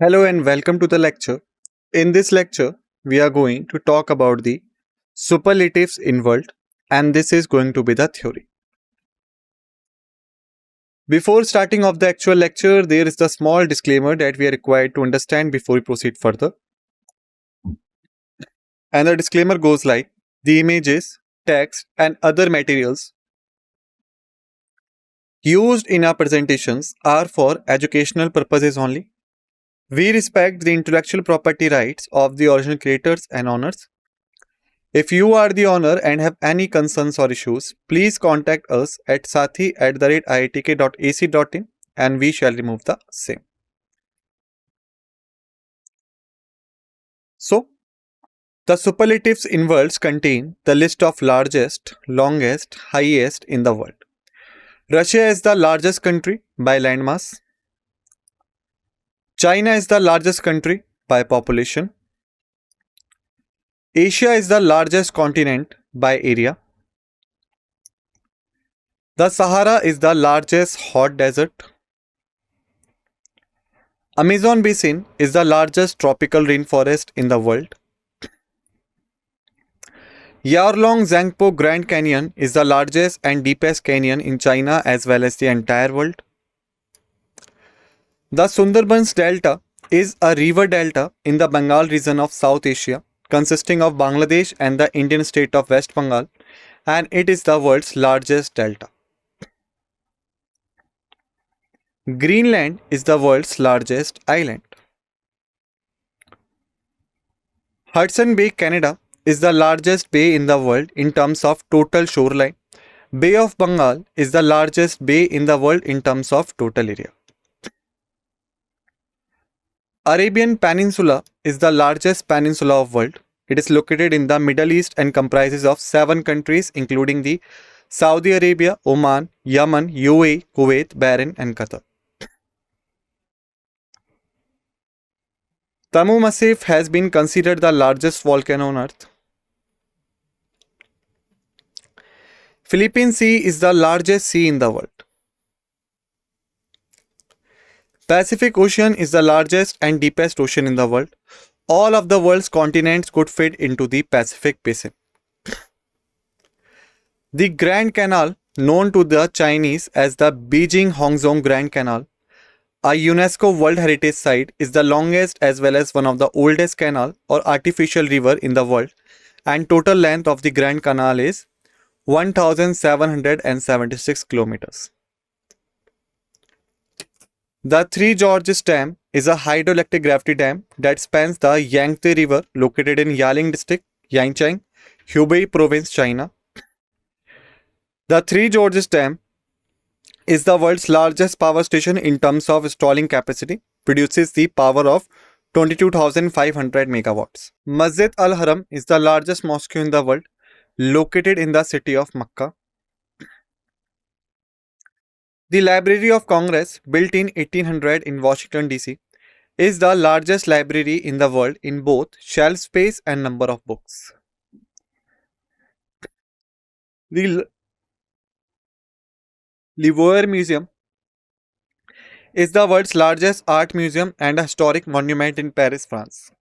Hello and welcome to the lecture. In this lecture, we are going to talk about the superlatives in world, and this is going to be the theory. Before starting off the actual lecture, there is the small disclaimer that we are required to understand before we proceed further. And the disclaimer goes like the images, text, and other materials used in our presentations are for educational purposes only. We respect the intellectual property rights of the original creators and owners. If you are the owner and have any concerns or issues, please contact us at sathi@iitk.ac.in and we shall remove the same. So, the superlatives in worlds contain the list of largest, longest, highest in the world. Russia is the largest country by landmass. China is the largest country by population. Asia is the largest continent by area. The Sahara is the largest hot desert. Amazon basin is the largest tropical rainforest in the world. Yarlong Zangpo Grand Canyon is the largest and deepest canyon in China as well as the entire world. The Sundarbans Delta is a river delta in the Bengal region of South Asia, consisting of Bangladesh and the Indian state of West Bengal, and it is the world's largest delta. Greenland is the world's largest island. Hudson Bay, Canada is the largest bay in the world in terms of total shoreline. Bay of Bengal is the largest bay in the world in terms of total area. Arabian Peninsula is the largest peninsula of world. It is located in the Middle East and comprises of 7 countries including the Saudi Arabia, Oman, Yemen, UAE, Kuwait, Bahrain and Qatar. Tamu Massif has been considered the largest volcano on earth. Philippine Sea is the largest sea in the world. Pacific Ocean is the largest and deepest ocean in the world. All of the world's continents could fit into the Pacific Basin. The Grand Canal, known to the Chinese as the Beijing-Hongzhou Grand Canal, a UNESCO World Heritage Site, is the longest as well as one of the oldest canal or artificial river in the world, and total length of the Grand Canal is 1776 kilometers. The Three Gorges Dam is a hydroelectric gravity dam that spans the Yangtze River located in Yaling district, Yanchang, Hubei province, China. The Three Gorges Dam is the world's largest power station in terms of installing capacity, produces the power of 22,500 megawatts. Masjid Al-Haram is the largest mosque in the world, located in the city of Makkah. The Library of Congress, built in 1800 in Washington, D.C., is the largest library in the world in both shelf space and number of books. The Louvre Museum is the world's largest art museum and a historic monument in Paris, France.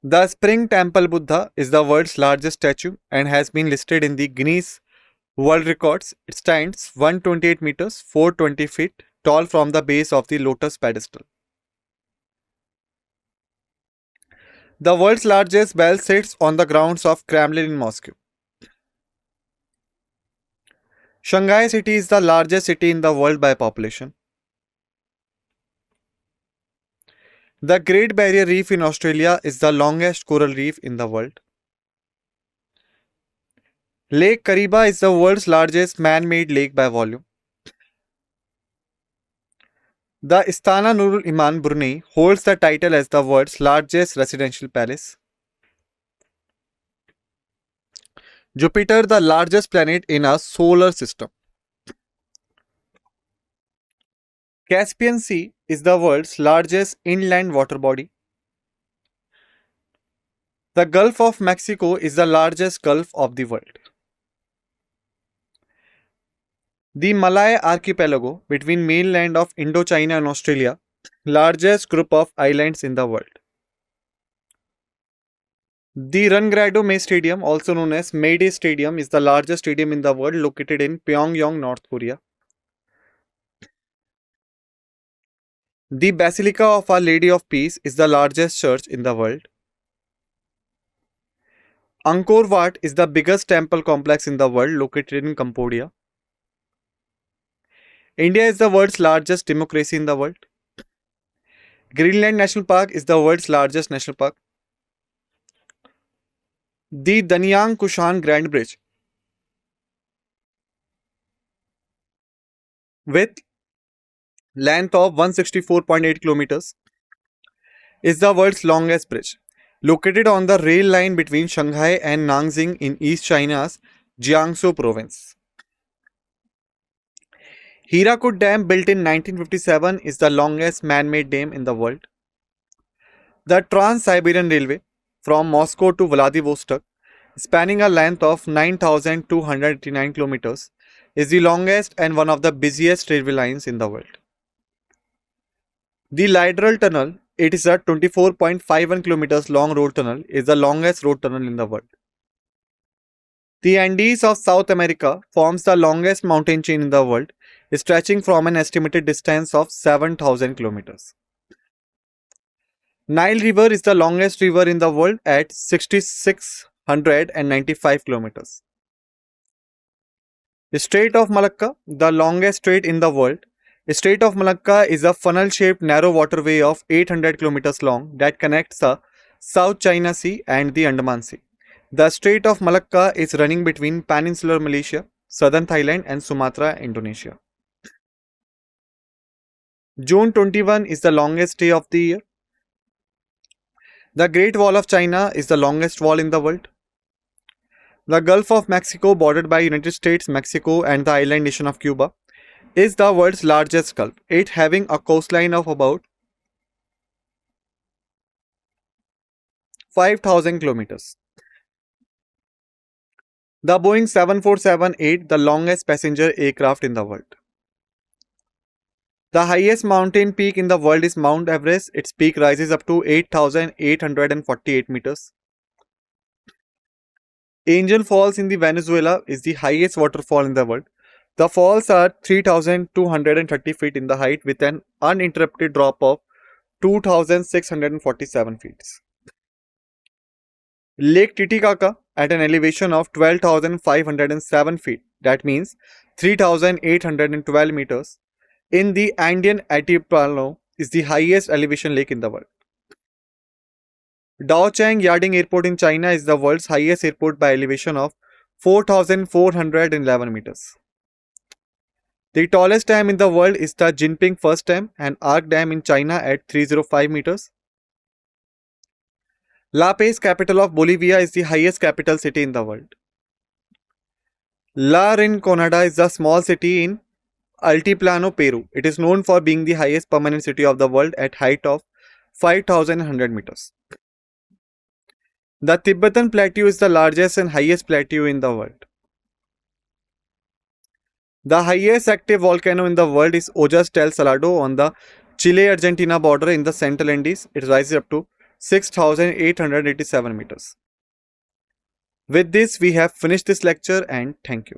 The Spring Temple Buddha is the world's largest statue and has been listed in the Guinness World Records. It stands 128 meters, 420 feet tall from the base of the lotus pedestal. The world's largest bell sits on the grounds of Kremlin in Moscow. Shanghai city is the largest city in the world by population. The Great Barrier Reef in Australia is the longest coral reef in the world. Lake Kariba is the world's largest man-made lake by volume. The Istana Nurul Iman Brunei holds the title as the world's largest residential palace. Jupiter, the largest planet in our solar system. Caspian Sea is the world's largest inland water body. The Gulf of Mexico is the largest gulf of the world. The Malay archipelago between mainland of Indochina and Australia Largest group of islands in the world. The Rangrado May Stadium, also known as Mayday Stadium, is the largest stadium in the world located in Pyongyang, North Korea. The Basilica of Our Lady of Peace is the largest church in the world. Angkor Wat is the biggest temple complex in the world located in Cambodia. India is the world's largest democracy in the world. Greenland National Park is the world's largest national park. The Danyang Kushan Grand Bridge, with length of 164.8 kilometers, is the world's longest bridge. Located on the rail line between Shanghai and Nanjing in East China's Jiangsu province. Hirakud Dam, built in 1957, is the longest man-made dam in the world. The Trans-Siberian Railway from Moscow to Vladivostok, spanning a length of 9,289 kilometers, is the longest and one of the busiest railway lines in the world. The Lateral Tunnel, it is a 24.51 kilometers long road tunnel, is the longest road tunnel in the world. The Andes of South America forms the longest mountain chain in the world, stretching from an estimated distance of 7,000 kilometers. Nile River is the longest river in the world at 6,695 kilometers. The Strait of Malacca, the longest strait in the world. The Strait of Malacca is a funnel-shaped narrow waterway of 800 kilometers long that connects the South China Sea and the Andaman Sea. The Strait of Malacca is running between peninsular Malaysia, southern Thailand and Sumatra, Indonesia. June 21 is the longest day of the year. The Great Wall of China is the longest wall in the world. The Gulf of Mexico, bordered by United States, Mexico and the island nation of Cuba, is the world's largest gulf, it having a coastline of about 5,000 kilometers. The Boeing 747-8, the longest passenger aircraft in the world. The highest mountain peak in the world is Mount Everest. Its peak rises up to 8,848 meters. Angel Falls in the Venezuela is the highest waterfall in the world. The falls are 3,230 feet in the height with an uninterrupted drop of 2,647 feet. Lake Titicaca at an elevation of 12,507 feet, that means 3,812 meters, in the Andean Altiplano is the highest elevation lake in the world. Daochang Yading Airport in China is the world's highest airport by elevation of 4,411 meters. The tallest dam in the world is the Jinping First Dam, an arc dam in China at 305 meters. La Paz, capital of Bolivia, is the highest capital city in the world. La Rinconada is a small city in Altiplano, Peru. It is known for being the highest permanent city of the world at height of 5,100 meters. The Tibetan Plateau is the largest and highest plateau in the world. The highest active volcano in the world is Ojos del Salado on the Chile-Argentina border in the Central Andes. It rises up to 6,887 meters. With this, we have finished this lecture and thank you.